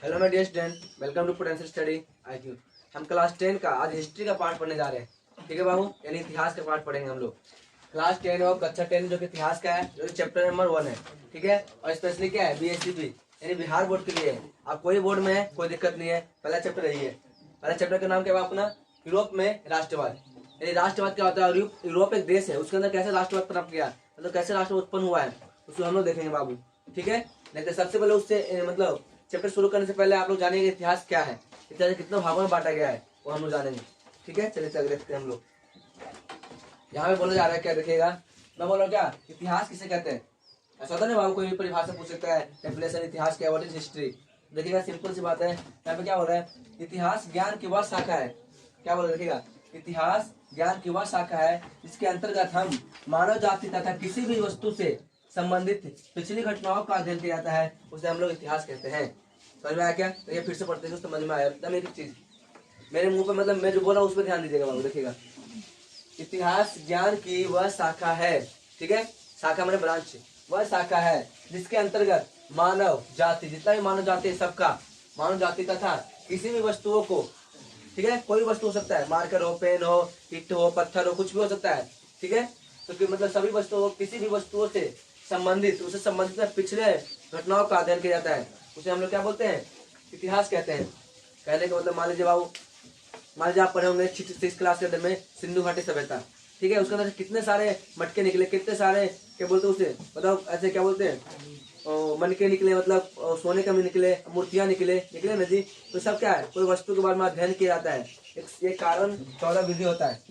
Hello my dear student, welcome to potential study IQ. हम class 10 का आज history का पार्ट पढ़ने जा रहे हैं। ठीक है बाबू, यानी इतिहास का पार्ट पढ़ेंगे हम लोग। क्लास 10 और कक्षा 10 जो कि इतिहास का है, जो चैप्टर नंबर 1 है। ठीक है, और स्पेशली क्या है, BSCB यानी बिहार बोर्ड के लिए है। आप कोई बोर्ड में है कोई दिक्कत नहीं है, पहला चैप्टर यही है। पहला चैप्टर का नाम क्या है अपना, यूरोप में राष्ट्रवाद। यानी राष्ट्रवाद क्या होता है, यूरोप एक देश है, उसके अंदर कैसे राष्ट्रवाद पनप गया, मतलब कैसे राष्ट्रवाद उत्पन्न हुआ है, उसको हम लोग देखेंगे बाबू। ठीक है, लेकिन सबसे पहले उससे मतलब चैप्टर शुरू करने से पहले आप लोग जानेंगे इतिहास क्या है, इतिहास कितने भागों में बांटा गया है, वो हम लोग जानेंगे। ठीक है, चलिए चल देखते हैं हम लोग। यहाँ पे बोला जा रहा है क्या, देखिएगा मैं बोल रहा हूँ क्या, इतिहास किसे कहते हैं। ऐसा होता नहीं बाबू, कोई भी परिभाषा पूछ सकता है, डेफिनेशन इतिहास क्या, व्हाट इज हिस्ट्री। देखिएगा सिंपल सी बात है, यहाँ पे क्या बोल रहा है, इतिहास ज्ञान की वह शाखा है। क्या बोल रहा है, देखिएगा, इतिहास ज्ञान की वह शाखा है जिसके अंतर्गत हम मानव जाति तथा किसी भी वस्तु से संबंधित पिछली घटनाओं का अध्ययन किया जाता है, उसे हम लोग इतिहास कहते हैं। समझ में आया क्या, तो ये फिर से पढ़ते हैं, समझ में आया एकदम एक चीज। मेरे मुंह पे मतलब मैं जो बोला उस पर ध्यान दीजिएगा बाबू। देखिएगा, इतिहास ज्ञान की वह शाखा है। ठीक है, शाखा मैंने ब्रांच, वह शाखा है जिसके अंतर्गत मानव जाति, जितना भी मानव जाति है सबका, मानव जाति तथा किसी भी वस्तुओं को, ठीक है, कोई भी वस्तु हो सकता है, मार्कर हो, पेन हो, ईंट हो, पत्थर हो, कुछ भी हो सकता है। ठीक है, तो मतलब सभी वस्तुओं, किसी भी वस्तुओं से संबंधित, उससे संबंधित पिछले घटनाओं का अध्ययन किया जाता है, उसे हम लोग क्या बोलते हैं, इतिहास कहते हैं। कहने का मतलब, मान लीजिए बाबू, मान लीजिए आप पढ़े होंगे 6th क्लास के अंदर में सिंधु घाटी सभ्यता। ठीक है, उसके अंदर कितने सारे मटके निकले, कितने सारे क्या बोलते हैं उसे, मतलब ऐसे क्या बोलते हैं, मनके निकले, मतलब सोने के भी निकले, मूर्तियां निकले ना जी। तो सब क्या है, कोई वस्तु के बारे में अध्ययन किया जाता है। एक कार्बन 14 विधि होता है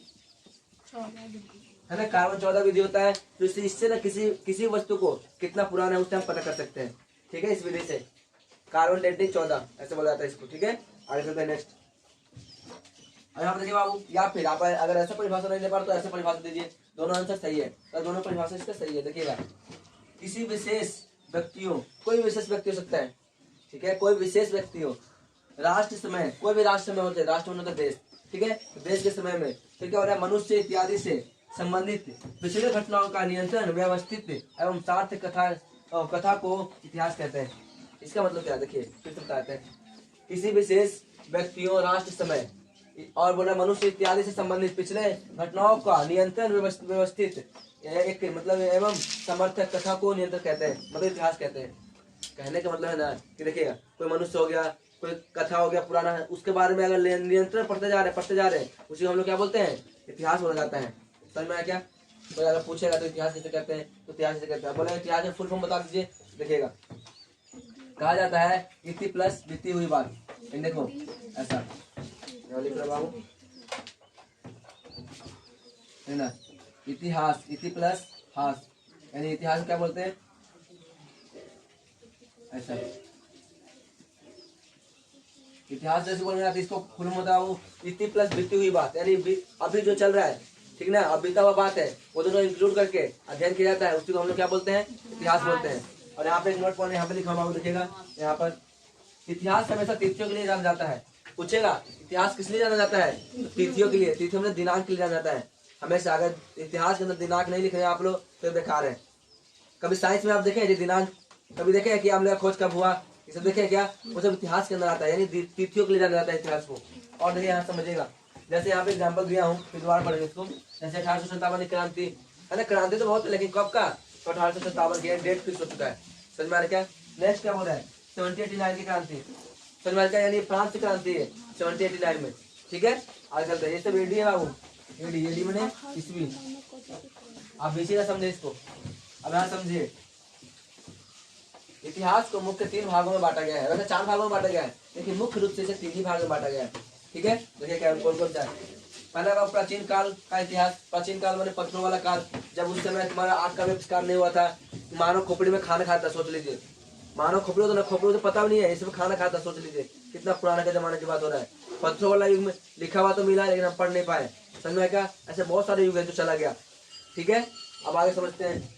ना, कार्बन 14 विधि होता है, तो इससे ना किसी वस्तु को कितना पुराना है उससे हम पता कर सकते हैं। ठीक है, इस विधि से कार्बन डेटिंग 14 ऐसे बोला जाता है इसको। ठीक है, आगे चलते हैं नेक्स्ट। यहाँ पर देखिए बाबू, या फिर आप अगर ऐसा परिभाषा नहीं दे पा तो ऐसे परिभाषा दीजिए, दोनों आंसर सही है, तो दोनों परिभाषा इसका सही है। देखिएगा, किसी विशेष व्यक्तियों, कोई विशेष व्यक्ति हो सकता है, ठीक है, कोई विशेष व्यक्ति हो, राष्ट्र समय, कोई भी राष्ट्र में होते हैं, राष्ट्र में होता है देश। ठीक है, देश के समय में फिर क्या हो रहा है, मनुष्य इत्यादि से संबंधित पिछले घटनाओं का नियंत्रण, व्यवस्थित एवं सार्थ कथा को इतिहास कहते हैं। इसका मतलब क्या, देखिए फिर से बताते हैं, किसी विशेष व्यक्तियों, राष्ट्र समय और बोला मनुष्य इत्यादि से संबंधित पिछले घटनाओं का नियंत्रण, व्यवस्थित एक मतलब एवं समर्थक कथा को नियंत्रण कहते हैं, मतलब इतिहास कहते हैं। कहने का मतलब है ना कि देखिएगा, कोई मनुष्य हो गया, कोई कथा हो गया पुराना है, उसके बारे में अगर नियंत्रण पढ़ते जा रहे हैं, उसी को हम लोग क्या बोलते हैं, इतिहास बोला जाता है। समझ में आया क्या, तो अगर पूछेगा तो इतिहास कैसे कहते हैं, तो इतिहास कैसे कहते हैं, बोले इतिहास में फुल फॉर्म बता दीजिए। देखिएगा, कहा जाता है इति प्लस बीती हुई बात। देखो ऐसा लिख रहा बाबू है ना, इतिहास, इति प्लस हास, यानी इतिहास क्या बोलते हैं, ऐसा इतिहास जैसे बोल रहे हैं, इसको फुल बताओ, इति प्लस बीती हुई बात, यानी अभी जो चल रहा है, ठीक ना, अब बीता हुआ बात है, वो दोनों इंक्लूड करके अध्ययन किया जाता है, उसी को हम लोग क्या बोलते हैं, इतिहास बोलते हैं। और यहाँ पे एक नोट पॉइंट यहाँ पे लिखा हुआ देखिएगा, यहाँ पर इतिहास हमेशा तिथियों के लिए जाना जाता है। पूछेगा इतिहास किस लिए जाना जाता है, तो तिथियों के लिए, तिथियों में दिनांक के लिए जाना जाता है हमेशा। अगर इतिहास के अंदर दिनांक नहीं लिख रहे हैं आप लोग तो बेकार है। कभी साइंस में आप देखें दिनांक, कभी देखे कि आमले का खोज कब हुआ, ये सब देखे क्या, वो सब इतिहास के अंदर आता है, यानी तिथियों के लिए जाना जाता है इतिहास को। और देखिए यहाँ समझिएगा, जैसे यहाँ पे एग्जाम्पल दिया हूँ, फिर दोबारा पढ़ेंगे इसको। जैसे 1857 की क्रांति है ना, क्रांति तो बहुत है लेकिन कब का, तो 1857 की डेट फिक्स हो चुका है। समझ में आ रहा क्या। नेक्स्ट क्या बोल रहा है, 1789 की क्रांति, समझ में आ रहा, यानी फ्रांस की क्रांति है 1789 में। ठीक है, आगे चलते हैं, ये सब एडी है बाबू, एडी मैंने ईस्वी, आप बीसी ना समझे इसको। अब यहाँ समझिए, इतिहास को मुख्य 3 भागों में बांटा गया है, वैसे 4 भागों में बांटा गया है, लेकिन मुख्य रूप से इसे 3 ही भाग में बांटा गया है। ठीक है, देखिए क्या कौन कौन सा है। पहला भाग प्राचीन काल का इतिहास, प्राचीन काल मैंने पत्थरों वाला काल, जब उस समय तुम्हारा आग का आविष्कार नहीं हुआ था, मानव खोपड़ी में खाना खाता, सोच लीजिए, मानव खोपड़ी तो ना, खोपड़ी तो पता भी नहीं है, इसमें खाना खाता, सोच लीजिए कितना पुराना के जमाने की बात हो रहा है। पत्थरों वाला युग में लिखा हुआ तो मिला लेकिन हम पढ़ नहीं पाए, समझ में क्या, ऐसे बहुत सारे युग है जो चला गया। ठीक है, अब आगे समझते हैं,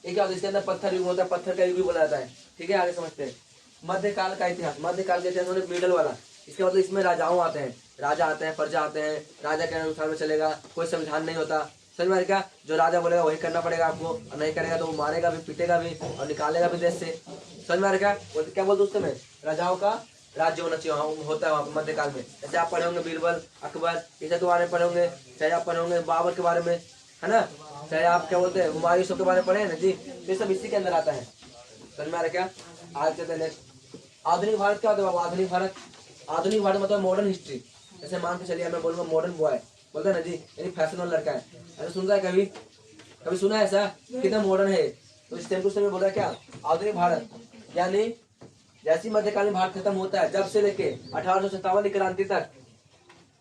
एक इसके अंदर पत्थर युग होता है, पत्थर का युग भी बोला जाता है। ठीक है, आगे समझते हैं मध्यकाल का इतिहास, मध्यकाल का इतिहास मतलब मिडल वाला, इसका मतलब इसमें राजाओं आते हैं, राजा आते हैं, प्रजा आते हैं, राजा के अनुसार में चलेगा, कोई संविधान नहीं होता, समझ में आ गया? जो राजा बोलेगा वही करना पड़ेगा आपको, और नहीं करेगा तो वो मारेगा भी, पीटेगा भी और निकालेगा भी देश से। समझ में आ गया? क्या बोलते उस समय राजाओं का राज्य होना चाहिए, होता है वहाँ पे मध्यकाल में। जैसे आप पढ़े होंगे बीरबल, अकबर, इसे के बारे में पढ़े होंगे, चाहे आप पढ़े होंगे बाबर के बारे में, है ना, चाहे आप क्या बोलते हैं हुमायूं सब के बारे में पढ़े हैं ना जी, ये सब इसी के अंदर आता है। समझ में आ रहा क्या? आज के नेक्स्ट आधुनिक भारत क्या होता है बाबू? आधुनिक भारत, आधुनिक भारत मतलब मॉडर्न हिस्ट्री। जैसे मान के चलिए मैं बोलूँगा मॉडर्न बॉय, बोलते हैं ना जी, यानी फैशन वाला लड़का है। ऐसा सुन रहा है कभी? कभी सुना है ऐसा कितना मॉडर्न है? तो इस टाइम में बोल रहा है क्या? आधुनिक भारत यानी जैसी मध्यकालीन भारत खत्म होता है, जब से लेके 1857 की क्रांति तक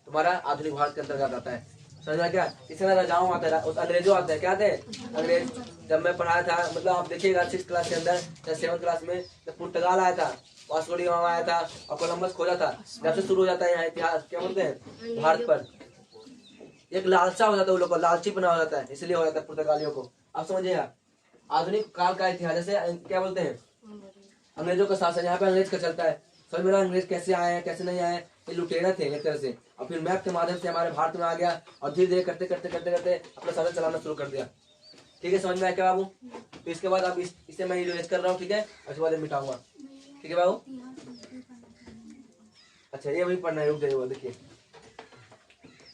तुम्हारा आधुनिक भारत के अंतर्गत आता है। समझ में क्या? इसमें राजाओं आते हैं, अंग्रेजों आते हैं। क्या आते हैं? अंग्रेज। जब मैं पढ़ाया था, मतलब आप देखिएगा 6th क्लास के अंदर या 7th क्लास में, जब पुर्तगाल आया था, वास्को डी गामा आया था और कोलंबस खोजा था, जब से शुरू हो जाता है यहाँ इतिहास, क्या बोलते हैं, भारत पर एक लालसा हो जाता है, वो लोग को लालची बना हो जाता है, इसलिए हो जाता है पुर्तगालियों को। आप समझिएगा आधुनिक काल का इतिहास, जैसे क्या बोलते हैं अंग्रेजों का शासन, यहाँ पे अंग्रेज का चलता है। समझ में? अंग्रेज कैसे आए हैं कैसे नहीं आए, ये लुटेरा थे एक तरह से, और फिर मैप के माध्यम से हमारे भारत में आ गया और धीरे धीरे करते करते करते करते अपना शासन चलाना शुरू कर दिया। ठीक है, समझ में आया क्या बाबू? तो इसके बाद अब इसे मैं इरेज कर रहा हूँ, ठीक है, उसके बाद मिटाऊंगा। ठीक है बाबू? अच्छा ये भी पढ़ना है, रुक जाइए, देखिए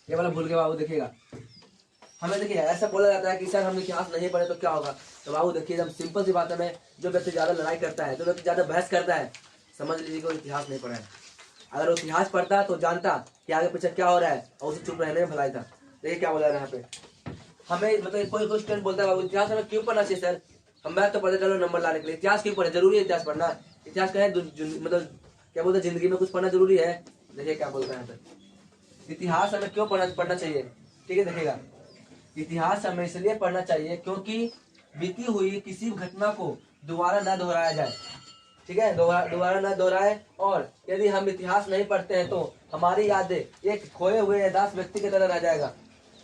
ये वाला भूल के बाबू देखिएगा। हमें देखिए ऐसा बोला जाता है कि सर हम इतिहास नहीं पढ़े तो क्या होगा? तो बाबू देखिए एकदम सिंपल सी बात है, जो व्यक्ति ज्यादा लड़ाई करता है, जो व्यक्ति ज्यादा बहस करता है, समझ लीजिए कि वो इतिहास नहीं पढ़ा है। अगर वो इतिहास पढ़ता तो जानता कि आगे पीछे क्या हो रहा है और उसे चुप रहने में भलाई था। देखिए क्या बोला यहाँ पे हमें, मतलब कोई स्टूडेंट बोलता है बाबू इतिहास हमें क्यों पढ़ना चाहिए सर? हम मैथ तो पढ़े, चलो नंबर लाने के लिए, इतिहास क्यों पढ़े? जरूरी है इतिहास पढ़ना? इतिहास का है मतलब क्या बोलते हैं जिंदगी में कुछ पढ़ना जरूरी है? देखिए क्या बोलता है यहाँ पे, इतिहास हमें क्यों पढ़ना चाहिए? ठीक है देखिएगा, इतिहास हमें इसलिए पढ़ना चाहिए क्योंकि बीती हुई किसी घटना को दोबारा न दोहराया जाए। ठीक है, दोबारा न दोहराए, और यदि हम इतिहास नहीं पढ़ते हैं तो हमारी यादें एक खोए हुए याददाश्त व्यक्ति की तरह रह जाएगा।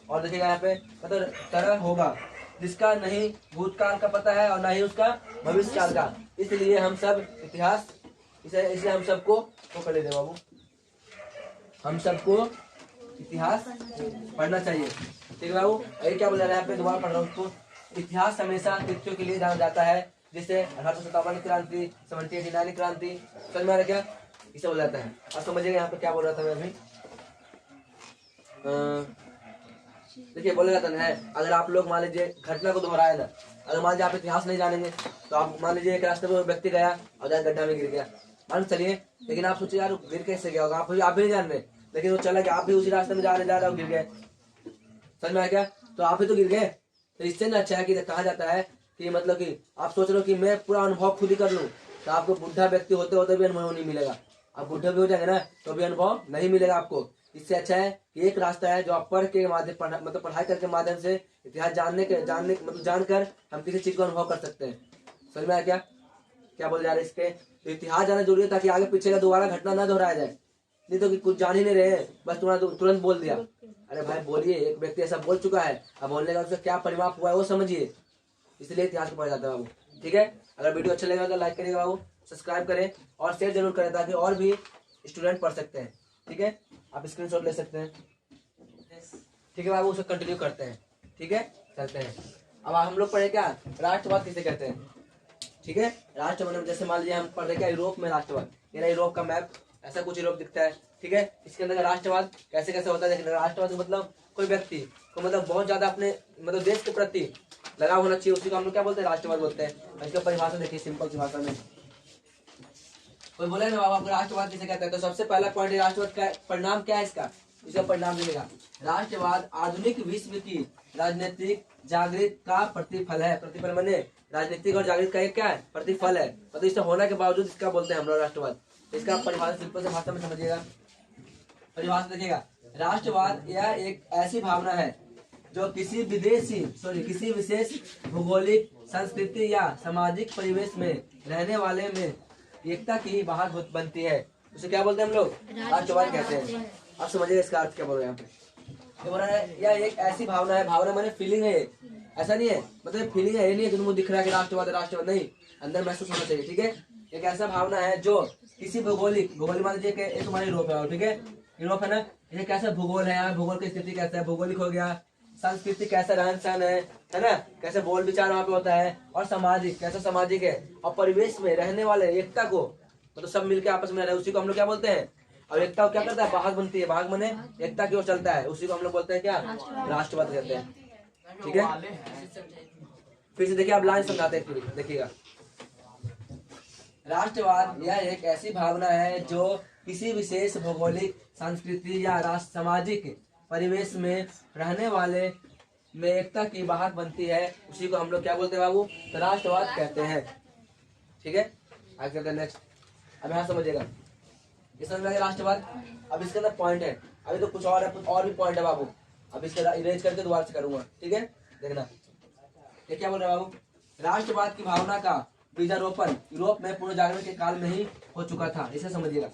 और देखिएगा यहाँ पे मतलब तरह होगा जिसका नहीं भूतकाल का पता है और ना ही उसका भविष्य काल का। इसलिए हम सब इतिहास इसे हम सबको कर लेते बाबू, हम सबको इतिहास पढ़ना चाहिए। ठीक है बाबू? ये क्या बोला रहा है यहाँ पे, दोबारा पढ़ रहा हूँ उसको। इतिहास हमेशा तिथियों के लिए जाना जाता है, जैसे 1857 क्रांति, 1789 क्रांति। समझ में आ रहा क्या? इसे बोला जाता है। अब समझिएगा यहाँ पे क्या बोल रहा था मैं अभी। देखिए बोला जाता है अगर आप लोग मान लीजिए घटना को दोहराए ना, अगर मान लीजिए आप इतिहास नहीं जानेंगे तो आप मान लीजिए एक रास्ते में व्यक्ति गया और जाकर गड्ढा में गिर गया, मान चलिए, लेकिन आप सोचिए यार गिर कैसे गया होगा, आप भी नहीं जान रहे, लेकिन वो चला गया, आप भी उसी रास्ते में जा रहे हो गिर गए। समझ में आ गया? तो आप ही तो गिर गए। तो इससे ना अच्छा है कि कहा जाता है कि मतलब कि आप सोच रहे हो कि मैं पूरा अनुभव खुद ही कर लूँ, तो आपको बुढ़ा व्यक्ति होते होते भी अनुभव नहीं मिलेगा। आप बुढ़ा भी हो जाएंगे ना तो भी अनुभव नहीं मिलेगा आपको। इससे अच्छा है कि एक रास्ता है जो आप पढ़ के माध्यम मतलब पढ़ाई करके माध्यम से इतिहास जानने मतलब जानकर हम किसी चीज को अनुभव कर सकते हैं। समझ में आया क्या क्या बोल जा रहे इसके? तो इतिहास जाना जरूरी है ताकि आगे पीछे का दोबारा घटना ना दोहराया जाए। नहीं तो कि कुछ जान ही नहीं रहे, बस तुम्हारा तुरंत बोल दिया। अरे भाई बोलिए, एक व्यक्ति ऐसा बोल चुका है, अब बोलने का उसका क्या परिमाप हुआ है वो समझिए। इसलिए इतिहास को पढ़ा जाता है बाबू। ठीक है, अगर वीडियो अच्छा लगेगा तो लाइक करिएगा बाबू, सब्सक्राइब करें और शेयर जरूर करें ताकि और भी स्टूडेंट पढ़ सकते हैं। ठीक है, आप स्क्रीनशॉट ले सकते हैं। ठीक है बाबू, उसे कंटिन्यू करते हैं। ठीक है, चलते हैं। अब हम लोग पढ़े क्या राष्ट्रवाद किसे कहते हैं। ठीक है, राष्ट्रवाद जैसे मान लीजिए हम पढ़ रहे क्या यूरोप में राष्ट्रवाद, मेरा यूरोप का मैप ऐसा कुछ यूरोप दिखता है। ठीक है, इसके अंदर राष्ट्रवाद कैसे कैसे होता है देखिए। राष्ट्रवाद मतलब कोई व्यक्ति को मतलब बहुत ज्यादा अपने मतलब देश के प्रति लगाव होना चाहिए, उसी को हम लोग क्या बोलते हैं राष्ट्रवाद बोलते हैं। इसका परिभाषा देखिए सिंपल सी भाषा में। कोई बोले ना बाबा राष्ट्रवाद किसे कहते हैं, तो सबसे पहला पॉइंट राष्ट्रवाद का परिणाम क्या है इसका परिणाम मिलेगा। राष्ट्रवाद आधुनिक विश्व की राजनीतिक जागृति का प्रतिफल है। प्रतिफल माने राजनीतिक और जागृति का एक क्या है प्रतिफल है। मतलब इससे होने के बावजूद इसका बोलते हैं हम लोग राष्ट्रवाद। इसका परिभाषा सिंपल से भाषा में समझिएगा। परिभाषा देखिएगा, राष्ट्रवाद यह एक ऐसी भावना है जो किसी विशेष भौगोलिक संस्कृति या सामाजिक परिवेश में रहने वाले में एकता की बाहर बनती है। उसे क्या बोलते हैं हम लोग राष्ट्रवाद कहते हैं। आप समझिए इसका अर्थ क्या बोल रहे हैं यहाँ पे। बोल रहा है यह एक ऐसी भावना है, भावना माने फीलिंग है, ऐसा नहीं है मतलब फीलिंग है, ये नहीं है तुमको दिख रहा है कि राष्ट्रवाद नहीं, अंदर महसूस होना चाहिए। ठीक है, एक ऐसा भावना है जो किसी भौगोलिक मान लीजिए तुम्हारी यूरोप है, ठीक है यूरोप है ना, ये कैसा भूगोल है, यहाँ भूगोल की स्थिति कैसा है, भौगोलिक हो गया, संस्कृति कैसा रहन सहन है ना, कैसे बोल विचार वहाँ पे होता है, और सामाजिक कैसा सामाजिक है, और परिवेश में रहने वाले एकता को, मतलब सब मिलके आपस में रहे, उसी को हम लोग क्या बोलते हैं। और एकता को क्या करता है, भाग बनती है, भाग बने एकता की ओर चलता है, उसी को हम लोग बोलते हैं क्या, राष्ट्रवाद कहते हैं। ठीक है, फिर से देखिए आप लाइन समझाते हैं, फिर देखिएगा। राष्ट्रवाद यह एक ऐसी भावना है जो किसी विशेष भौगोलिक, सांस्कृतिक या राष्ट्र सामाजिक परिवेश में रहने वाले में एकता की बाहर बनती है, उसी को हम लोग क्या बोलते हैं बाबू, तो राष्ट्रवाद कहते हैं। ठीक है, आगे चलते हैं नेक्स्ट। अब यहाँ समझिएगा, ये समझ में आ गया राष्ट्रवाद। अब इसके अंदर पॉइंट है, अभी तो कुछ और है, कुछ और भी पॉइंट है बाबू, अब इसका इरेज करके दोबारा से करूंगा। ठीक है, देखना ये क्या बोल रहा है बाबू, राष्ट्रवाद की भावना का बीजारोपण यूरोप में पुनर्जागरण के काल में ही हो चुका था, इसे समझिएगा।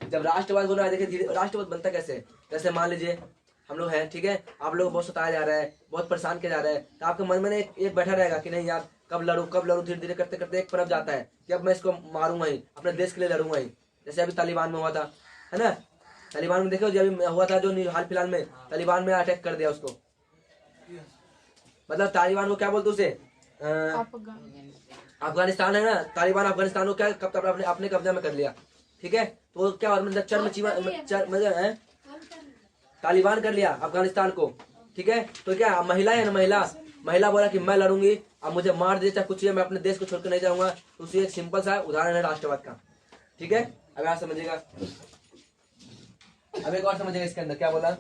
जब राष्ट्रवाद बोल रहा है, देखिए राष्ट्रवाद बनता कैसे, जैसे मान लीजिए हम लोग हैं, ठीक है, आप लोग बहुत सताया जा रहा है, बहुत परेशान किया जा रहा है, तो आपके मन में एक बैठा रहेगा कि नहीं यार कब लड़ूं कब लड़ूं, धीरे धीरे करते करते एक तरफ जाता है कि अब मैं इसको मारूंगा ही, अपने देश के लिए लड़ूंगा ही। जैसे अभी तालिबान में हुआ था, है ना, तालिबान में देखो जब हुआ था, जो हाल फिलहाल में तालिबान में अटैक कर दिया उसको, मतलब तालिबान को क्या बोलते उसे, अफगानिस्तान है ना, तालिबान अफगानिस्तान को क्या कब तक अपने कब्जा में कर लिया। ठीक है, तो क्या मतलब मतलब तालिबान कर लिया अफगानिस्तान को। ठीक है, तो क्या महिला है ना, महिला बोला कि मैं लड़ूंगी, अब मुझे मार दे चाहे कुछ, मैं अपने देश को छोड़कर नहीं जाऊंगा, तो उसी एक सिंपल सा उदाहरण है राष्ट्रवाद का। ठीक है, अब आप समझिएगा, अब एक और समझिएगा इसके अंदर क्या बोला,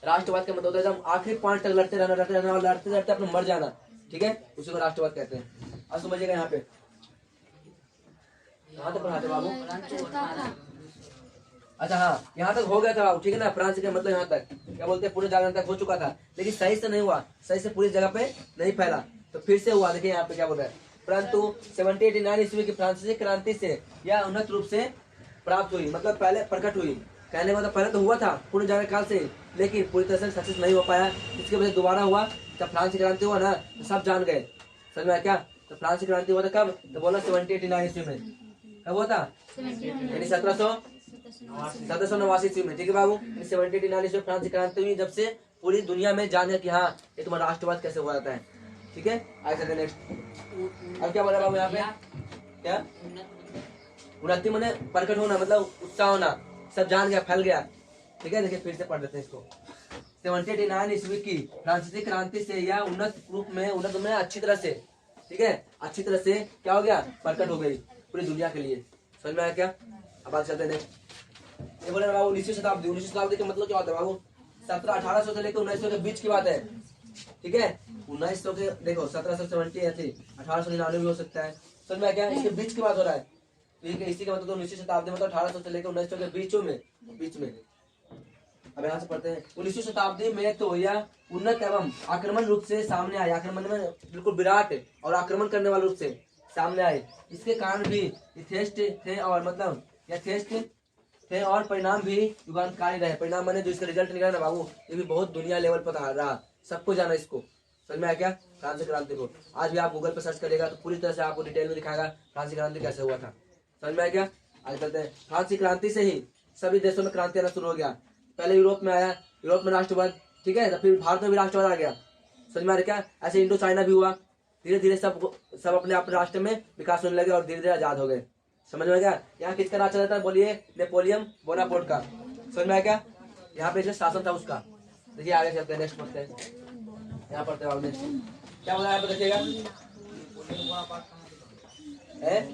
राष्ट्रवाद का मतलब होता है आखिरी पॉइंट तक लड़ते रहना और लड़ते लड़ते अपने मर जाना। ठीक है, उसी को राष्ट्रवाद कहते हैं। अब समझिएगा यहाँ पे, यहाँ तक पढ़ाते बाबू, अच्छा हाँ, यहाँ तक हो गया था बाबू, ठीक है ना, फ्रांस के मतलब यहाँ तक क्या बोलते हैं, पूरे जागरण तक हो चुका था, लेकिन सही से नहीं हुआ, सही से पूरी जगह पे नहीं फैला, तो फिर से हुआ। देखिए यहाँ पे क्या बोल रहा है, परंतु 1789 ईस्वी की फ्रांसीसी क्रांति से यह उन्नत रूप से प्राप्त हुई, मतलब पहले प्रकट हुई, कहने का मतलब पहले तो हुआ था पूर्ण जागरण काल से, लेकिन पूरी तरह से सक्सेस नहीं हो पाया। इसके वजह दोबारा हुआ, जब फ्रांस क्रांति हुआ ना, तो सब जान गए, समझ में क्या, तो फ्रांस क्रांति हुआ था कब, तो बोला 1789 ईस्वी में, कब हुआ था, यानी 1789 ईस्वी में। ठीक है बाबू, 1789 ईस्वी में फ्रांस क्रांति हुई, जब से पूरी दुनिया में जान गया कि हाँ ये तुम्हारा राष्ट्रवाद कैसे हुआ जाता है। ठीक है, आगे चलते नेक्स्ट। अब क्या बोला बाबू यहाँ पे, क्या उन्नति मैंने प्रकट होना, मतलब उत्साह होना, सब जान गया, फैल गया। ठीक है, देखिए फिर से पढ़ लेते हैं इसको। 1789 ईस्वी की फ्रांसीसी क्रांति से यह उन्नत रूप में, उन्नत में अच्छी तरह से, ठीक है, अच्छी तरह से क्या हो गया, प्रकट हो गई पूरी दुनिया के लिए। समझ में आया क्या? अब बात चलते हैं। ये बोले बाबू 19वीं शताब्दी, 19वीं शताब्दी का मतलब क्या होता है बाबू, 1800 से लेकर 1900 के बीच की बात है। ठीक है, 1900 के देखो 1770 थी, 1899 भी हो सकता है। समझ में आया क्या? इसके बीच की बात हो रहा है, ठीक है, इसी का मतलब 19वीं शताब्दी मतलब 1800 से लेकर 1900 के बीच में। अब यहाँ से पढ़ते हैं, 19वीं शताब्दी में तो यह उन्नत एवं आक्रमण रूप से सामने आए, आक्रमण में बिल्कुल विराट और आक्रमण करने वाले रूप से सामने आए। इसके कारण भी यथेष्ट थे, और मतलब यथेष्ट थे, और परिणाम भी युगांतकारी रहे। परिणाम मैंने जो इसका रिजल्ट निकला ना बाबू, ये भी बहुत दुनिया लेवल पर रहा, सबको जाना इसको। समझ में आया क्या? फ्रांसीसी क्रांति को आज भी आप गूगल पर सर्च करेगा तो पूरी तरह से आपको डिटेल में दिखाएगा फ्रांसीसी क्रांति कैसे हुआ था। समझ में आया क्या? आगे चलते हैं। फ्रांसीसी क्रांति से ही सभी देशों में क्रांति आना शुरू हो गया। पहले यूरोप में आया, यूरोप में राष्ट्रवाद, ठीक है, फिर भारत में भी राष्ट्रवाद आ गया। समझ में आ रहा क्या? ऐसे इंडो चाइना भी हुआ, धीरे धीरे सब अपने अपने राष्ट्र में विकास होने लगे और धीरे धीरे आजाद हो गए। समझ में आ गया? यहाँ किसका राज चला था? बोलिए, नेपोलियन बोनापार्ट का। समझ में आ गया? यहाँ पे जो शासन था उसका। देखिए आगे चलते हैं, नेक्स्ट पढ़ते हैं, यहाँ पढ़ते हैं नेक्स्ट क्या बोला यहाँ पे देखिएगा।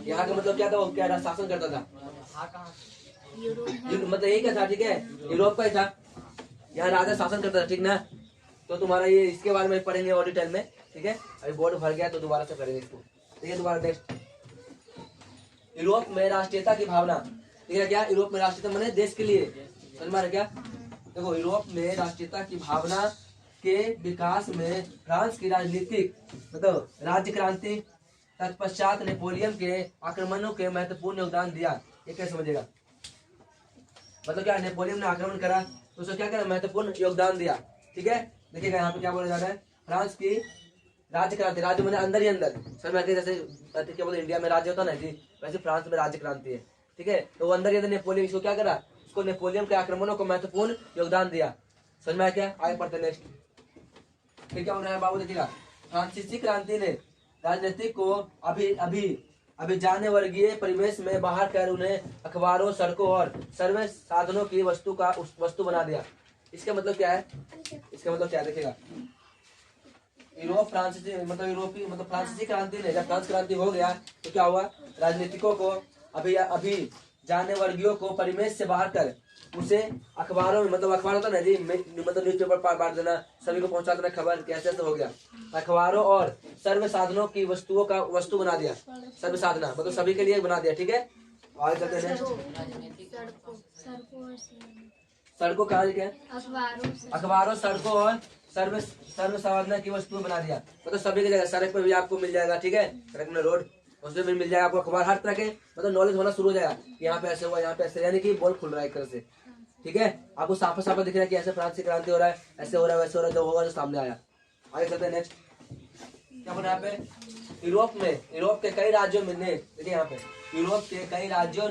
यहाँ का मतलब क्या था, वो क्या शासन करता था, मतलब यही क्या था, ठीक है, यूरोप का ही था, यहाँ राजा शासन करता था, ठीक ना। तो तुम्हारा ये इसके बारे में पढ़ेंगे और डिटेल में, ठीक है। अभी बोर्ड भर गया तो दोबारा से करेंगे इसको। ठीक है, दोबारा नेक्स्ट। यूरोप में राष्ट्रीयता की भावना, ठीक है, क्या यूरोप में राष्ट्रीयता मैंने देश के लिए, समझ में आ रहा क्या? देखो, यूरोप में राष्ट्रीयता की भावना के विकास में फ्रांस की राजनीतिक मतलब राज्य क्रांति तत्पश्चात नेपोलियन के आक्रमणों के महत्वपूर्ण योगदान दिया। ये क्या समझेगा? मतलब क्या, नेपोलियन ने आक्रमण करा तो उसको क्या करा, महत्वपूर्ण योगदान दिया। ठीक है, देखिएगा यहाँ पे क्या बोला जा रहा है, फ्रांस की राज्य क्रांति, राज्य मैंने अंदर ही अंदर, सर मैं जैसे क्या बोलते इंडिया में राज्य होता ना जी, वैसे फ्रांस में राज्य क्रांति है। ठीक है, तो वो अंदर ही अंदर नेपोलियन इसको क्या करा, उसको नेपोलियन के आक्रमणों को महत्वपूर्ण योगदान दिया। समझ में आया क्या? आगे पढ़ते नेक्स्ट। फिर क्या हो रहा है बाबू, देखिएगा। फ्रांसीसी क्रांति ने राजनीतिक को अभी अभी अभिजान्य वर्गीय परिवेश में बाहर कर उन्हें अखबारों, सड़कों और सर्वे साधनों की वस्तु बना दिया। इसका मतलब क्या है? इसका मतलब क्या है देखिएगा। यूरोपीय फ्रांसीसी क्रांति ने, जब फ्रांस क्रांति हो गया तो क्या हुआ, राजनीतिकों को अभी जाने वर्गियों को परिवेश से बाहर कर उसे अखबारों में, मतलब अखबार होता ना जी, मतलब न्यूज़पेपर बांट देना, सभी को पहुंचा देना खबर, कैसे तो हो गया। अखबारों और सर्व साधनों की वस्तु बना दिया। सर्व साधना मतलब सभी के लिए बना दिया, ठीक है। आगे चलते हैं। सड़कों का क्या, अखबारों, सड़कों और सर्व साधना की वस्तु बना दिया, मतलब सभी की जगह सड़क पर भी आपको मिल जाएगा, ठीक है। सड़क में रोड, उसमें भी मिल जाएगा आपको अखबार, हर तरह के मतलब नॉलेज होना शुरू हो जाएगा। यहाँ पे ऐसे हुआ, यहाँ पे ऐसे, यानी कि बॉल खुल रहा है एक तरह से, ठीक है। आपको साफ साफ दिख रहा है कि ऐसे फ्रांस की क्रांति हो रहा है, ऐसे हो रहा है, वैसे हो रहा है, जो होगा जो सामने आया। आगे चलते हैं नेक्स्ट। क्या बोल रहा है यहाँ पे, यूरोप के कई राज्यों में, देखिए यहाँ पे, यूरोप के कई राज्यों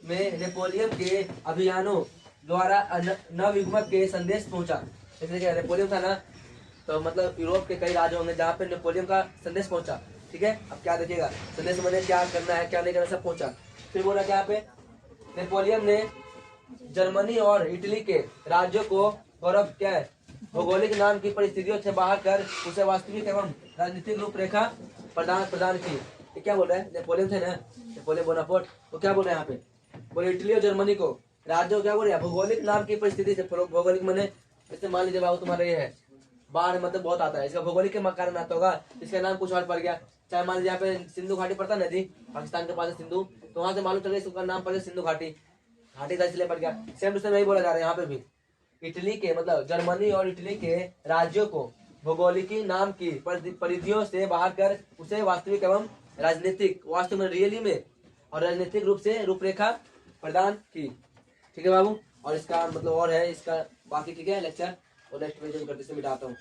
में नेपोलियन के अभियानों द्वारा नवयुग्मक के संदेश पहुंचा। जैसे नेपोलियन था ना, तो मतलब यूरोप के कई राज्यों में जहाँ पे नेपोलियन का संदेश पहुंचा, ठीक है। अब क्या देखिएगा, संदेश मैंने क्या करना है क्या नहीं करना सब पहुंचा। फिर बोला क्या पे, नेपोलियन ने जर्मनी और इटली के राज्यों को गौरव क्या है, भौगोलिक नाम की परिस्थितियों से बाहर कर उसे वास्तविक एवं राजनीतिक रूपरेखा प्रदान की। ये क्या बोल रहा है, नेपोलियन थे ना, नेपोलियन बोनापार्ट, तो क्या बोल रहे हैं यहाँ पे, बोले इटली और जर्मनी को राज्यों, क्या बोल रहे हैं, भौगोलिक नाम की परिस्थिति से, भौगोलिक मैंने जैसे मान लीजिए बाबू तुम्हारा ये है, बाढ़ मतलब बहुत आता है, इसका भौगोलिक के कारण आता होगा, इसका नाम कुछ और पड़ गया। चाहे मान लीजिए यहाँ पे सिंधु घाटी पड़ता है नदी, पाकिस्तान के पास है सिंधु, तो वहां से मालूम चल गया इसका नाम पड़ गया सिंधु घाटी, घाटी था इसलिए पड़ गया। सेम टू सेम यही बोला जा रहा है यहाँ पे भी, इटली के मतलब जर्मनी और इटली के राज्यों को भौगोलिकी नाम की परिधियों से बाहर कर उसे वास्तविक एवं राजनीतिक, वास्तव में रियली में और राजनीतिक रूप से रूपरेखा प्रदान की, ठीक है बाबू। और इसका मतलब और है इसका बाकी, ठीक है, लेक्चर और नेक्स्ट वीडियो करते से मिटाता हूँ,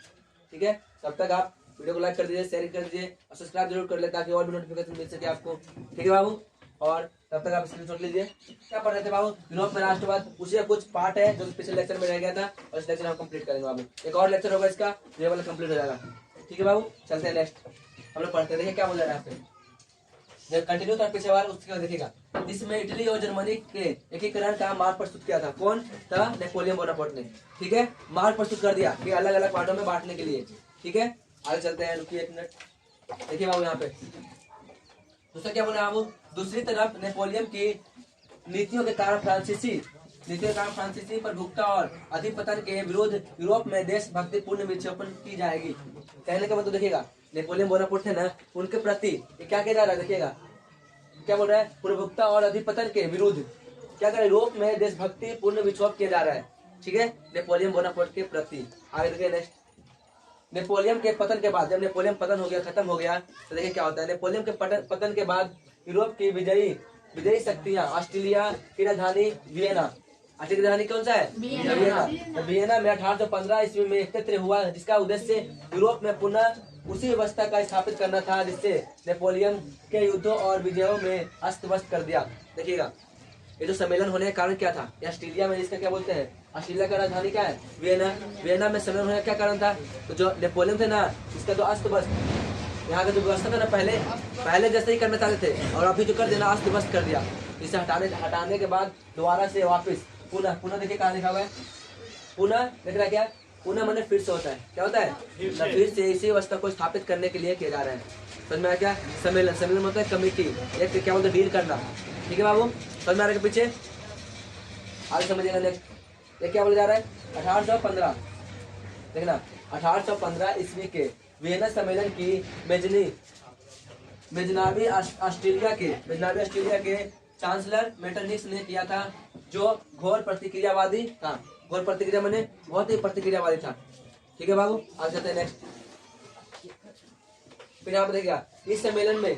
ठीक है। तब तक आप वीडियो को लाइक कर दीजिए, शेयर कर दीजिए और सब्सक्राइब जरूर कर ले ताकि और भी नोटिफिकेशन मिल सके आपको, ठीक है बाबू। और तब तक आप स्क्रीनशॉट लीजिए। क्या पढ़ रहे थे बाबू, यूरोप में राष्ट्रवाद, उसी कुछ पार्ट है जो पिछले लेक्चर में रह गया था और इस लेक्चर हम कंप्लीट करेंगे बाबू। एक और लेक्चर होगा इसका, ये वाला कंप्लीट हो जाएगा, ठीक है बाबू। चलते हैं नेक्स्ट, हम लोग पढ़ते देखिए क्या बोल रहा है यहाँ पे, जब कंटिन्यू था पीछे बार उसके देखिएगा। इसमें इटली और जर्मनी के एकीकरण का मार्ग प्रस्तुत किया था, कौन था, नेपोलियन बोनापार्ट ने, ठीक है। मार्ग प्रस्तुत कर दिया कि अलग अलग पार्टों में बांटने के लिए, ठीक है। आगे चलते हैं, रुकिए एक मिनट, देखिए बाबू यहाँ पे दूसरा क्या बोला बाबू, दूसरी तरफ नेपोलियन की नीतियों के कारण फ्रांसीसी प्रभुत्व और अधिपतन के विरोध यूरोप में देशभक्तिपूर्ण विक्षेपण की जाएगी। कहने का मतलब देखिएगा, नेपोलियन बोनापार्ट थे ना, उनके प्रति क्या किया जा रहा है, देखिएगा क्या बोल रहा है, प्रभुत्व और अधिपतन के विरुद्ध क्या कर रहा है, यूरोप में देशभक्तिपूर्ण विक्षोभ किया जा रहा है, ठीक है, नेपोलियन बोनापार्ट के प्रति। आगे देखिए नेक्स्ट, नेपोलियन के पतन के बाद, जब नेपोलियन पतन हो गया, खत्म हो गया, तो देखिए क्या होता है, नेपोलियन के पतन के बाद यूरोप की विजयी शक्तियां ऑस्ट्रेलिया की राजधानी वियना, ऑस्ट्रिया की राजधानी कौन सा है, वियना, वियना में 1815 ईस्वी में एकत्र हुआ, जिसका उद्देश्य यूरोप में पुनः उसी व्यवस्था का स्थापित करना था जिससे नेपोलियन के युद्धों और विजयों में अस्त व्यस्त कर दिया। देखिएगा ये जो सम्मेलन होने का कारण क्या था, ऑस्ट्रेलिया में, इसका क्या बोलते हैं, ऑस्ट्रेलिया का राजधानी क्या है, वियना, वियना में सम्मेलन होने का क्या कारण था, तो जो नेपोलियन थे ना, इसका तो अस्त व्यस्त यहाँ का जो व्यवस्था था ना, पहले जैसे ही करना चाहते थे और अभी जो कर देना अस्त व्यस्त कर दिया। इसे हटाने के बाद दोबारा से वापस पुनः देखिए कहाँ लिखा हुआ है, पुनः देख रहा है क्या, पुनः मैंने फिर से होता है, क्या होता है, फिर से इसी व्यवस्था को स्थापित करने के लिए किया जा रहा है। समझ में आया क्या, सम्मेलन होता है कमेटी, एक क्या बोलते हैं, डील करना, ठीक है बाबू, समझ में आ रहा है पीछे, आगे समझिएगा। नेक्स्ट ये क्या बोला जा रहा है, 1815 देखना, 1815 ईस्वी के वियना सम्मेलन की मेजनावी ऑस्ट्रेलिया के चांसलर मेटरनिक्स ने किया था, जो घोर प्रतिक्रियावादी था। घोर प्रतिक्रिया मैंने बहुत ही प्रतिक्रियावादी था, ठीक है बाबू। आगे चलते हैं नेक्स्ट, फिर यहाँ पर देखिएगा इस सम्मेलन में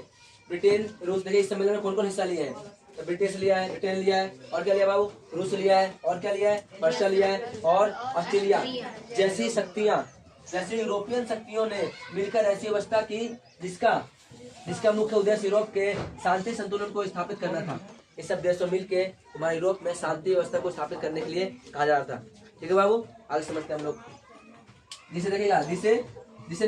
ब्रिटेन, रूस, देखिए इस सम्मेलन में कौन कौन हिस्सा लिए हैं, तो ब्रिटिश लिया है, ब्रिटेन लिया है, और क्या लिया बाबू, रूस लिया है, और क्या लिया है, रशिया लिया है, और ऑस्ट्रेलिया जैसी शक्तियां, जैसे यूरोपियन शक्तियों ने मिलकर ऐसी व्यवस्था की जिसका मुख्य उद्देश्य यूरोप के शांति संतुलन को स्थापित करना था। इस सब देशों मिलकर हमारे यूरोप में शांति व्यवस्था को स्थापित करने के लिए कहा जा रहा था, ठीक है बाबू। आगे समझते हैं हम लोग, जिसे देखिएगा, जिसे जिसे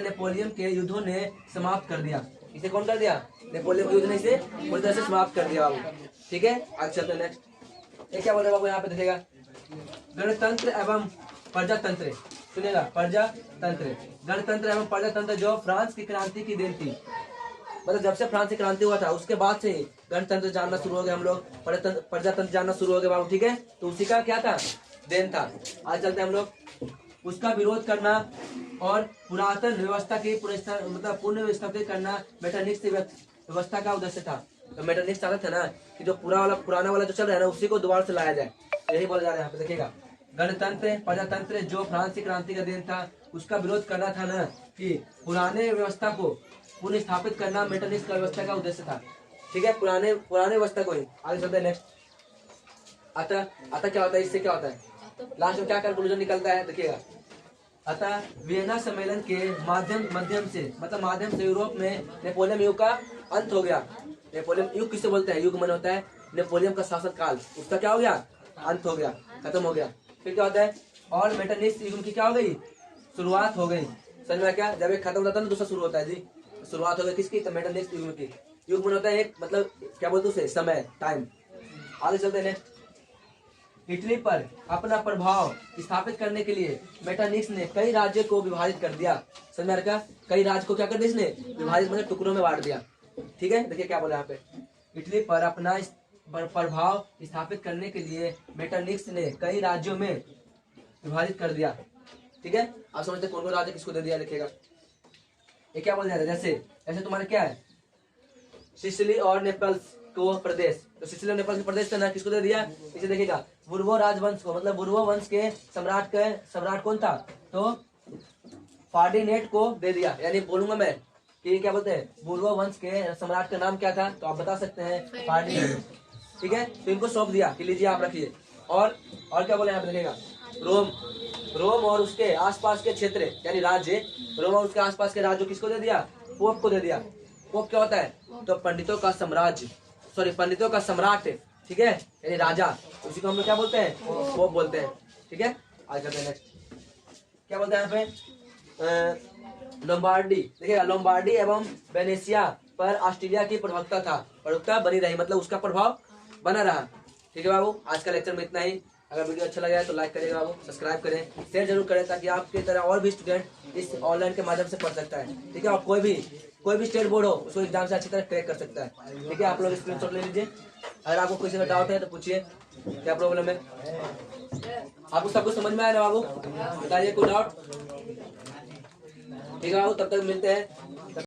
नेपोलियन के युद्धों ने समाप्त कर दिया। इसे कौन कर दिया? नेपोलियन के युद्ध ने इसे पूरी तरह से समाप्त कर दिया बाबू। ठीक है, आगे चलते हैं नेक्स्ट। ये क्या बोल रहे बाबू यहाँ पे देखिएगा, गणतंत्र एवं प्रजातंत्र। सुनिएगा, प्रजातंत्र, गणतंत्र एवं प्रजातंत्र जो फ्रांस की क्रांति की देन थी। मतलब जब से फ्रांस की क्रांति हुआ था उसके बाद से ही गणतंत्र जानना शुरू हो गया हम लोग, प्रजातंत्र जानना शुरू हो गया बाबू। ठीक है, तो उसी का क्या था? देन था। आज चलते हैं हम लोग। उसका विरोध करना और पुरातन व्यवस्था की मतलब पुनः स्थापित करना मेटरनिक्स व्यवस्था का उद्देश्य था। तो मेटरनिक्स चाहते थे ना कि जो पुराना वाला जो चल रहा है ना उसी को दोबारा से लाया जाए, यही बोला जा रहा है यहाँ पे। देखिएगा, गणतंत्र प्रजातंत्र जो फ्रांस की क्रांति का दिन था उसका विरोध करना था ना कि पुराने व्यवस्था को पुनः स्थापित करना मेटरनिक्स का व्यवस्था का उद्देश्य था। ठीक है, पुराने व्यवस्था को ही। आगे चलते हैं नेक्स्ट। अतः क्या होता है, इससे क्या होता है, लास्ट में क्या कंक्लूजन निकलता है देखिएगा। अतः वियना सम्मेलन के माध्यम से यूरोप में नेपोलियन युग का अंत हो गया। नेपोलियन युग किसे बोलते हैं? युग मन होता है नेपोलियन का शासन काल, उसका क्या हो गया? अंत हो गया, खत्म हो गया। फिर क्या होता है? और मेटरनिक्स युग की क्या हो गई? शुरुआत हो गई। समझ में क्या? जब एक खत्म होता है ना दूसरा शुरू होता है जी। शुरुआत हो गई किसकी? तो मेटरनिक्स युग की। युग मन होता है एक मतलब क्या बोलते उसे? समय, टाइम। आगे चलते हैं। इटली पर अपना प्रभाव स्थापित करने के लिए मेटरनिक्स ने कई राज्यों को विभाजित कर दिया। समझ में आ रहा? कई राज्य को क्या कर दिया इसने? विभाजित, मतलब टुकड़ों में बांट दिया। ठीक है, देखिए क्या बोला यहाँ पे। इटली पर अपना प्रभाव स्थापित करने के लिए मेटरनिक्स ने कई राज्यों में विभाजित कर दिया। ठीक है, आप समझते कौन कौन राज्य किसको दे दिया? देखिएगा, ये क्या बोल जाता है, जैसे तुम्हारे क्या है, सिसिली और नेपल्स को प्रदेश। तो सिसिली और नेपल्स के प्रदेश का ना किसको दे दिया? इसे देखिएगा, बुर्बो राजवंश को, मतलब बुर्बो वंश के सम्राट कौन था? तो फार्डिनेट को दे दिया। यानी बोलूंगा मैं कि क्या बोलते हैं, बुर्बो वंश के सम्राट का नाम क्या था? तो आप बता सकते हैं, फार्डिनेट। ठीक है, तो इनको सौंप दिया कि लीजिए आप रखिए। और क्या बोले यहाँ पे देखिएगा, रोम और उसके आसपास के क्षेत्र यानी राज्य, रोम और उसके आसपास के राज्य किसको दे दिया? पोप को दे दिया। पोप क्या होता है? तो पंडितों का सम्राट। ठीक है, यानी राजा, उसी को हम लोग क्या बोलते हैं? पोप बोलते हैं। ठीक है, आगे चलते हैं नेक्स्ट। क्या बोलते हैं यहाँ पे? लोम्बार्डी। देखिएगा, लोम्बार्डी एवं वेनेशिया पर ऑस्ट्रेलिया की प्रभुत्ता बनी रही, मतलब उसका प्रभाव बना रहा। ठीक है बाबू, आज का लेक्चर में इतना ही। अगर वीडियो अच्छा लगा है तो लाइक करिएगा बाबू, सब्सक्राइब करें, शेयर जरूर करें, ताकि आपकी तरह और भी स्टूडेंट इस ऑनलाइन के माध्यम से पढ़ सकता है। ठीक है, और कोई भी स्टेट बोर्ड हो उसको एग्जाम से अच्छी तरह क्रैक कर सकता है। ठीक है, आप लोग स्क्रीनशॉट ले लीजिए। अगर आपको किसी का डाउट है तो पूछिए, क्या प्रॉब्लम है? आपको सब कुछ समझ में आया ना बाबू? बताइए कोई डाउट? ठीक है बाबू, तब तक मिलते हैं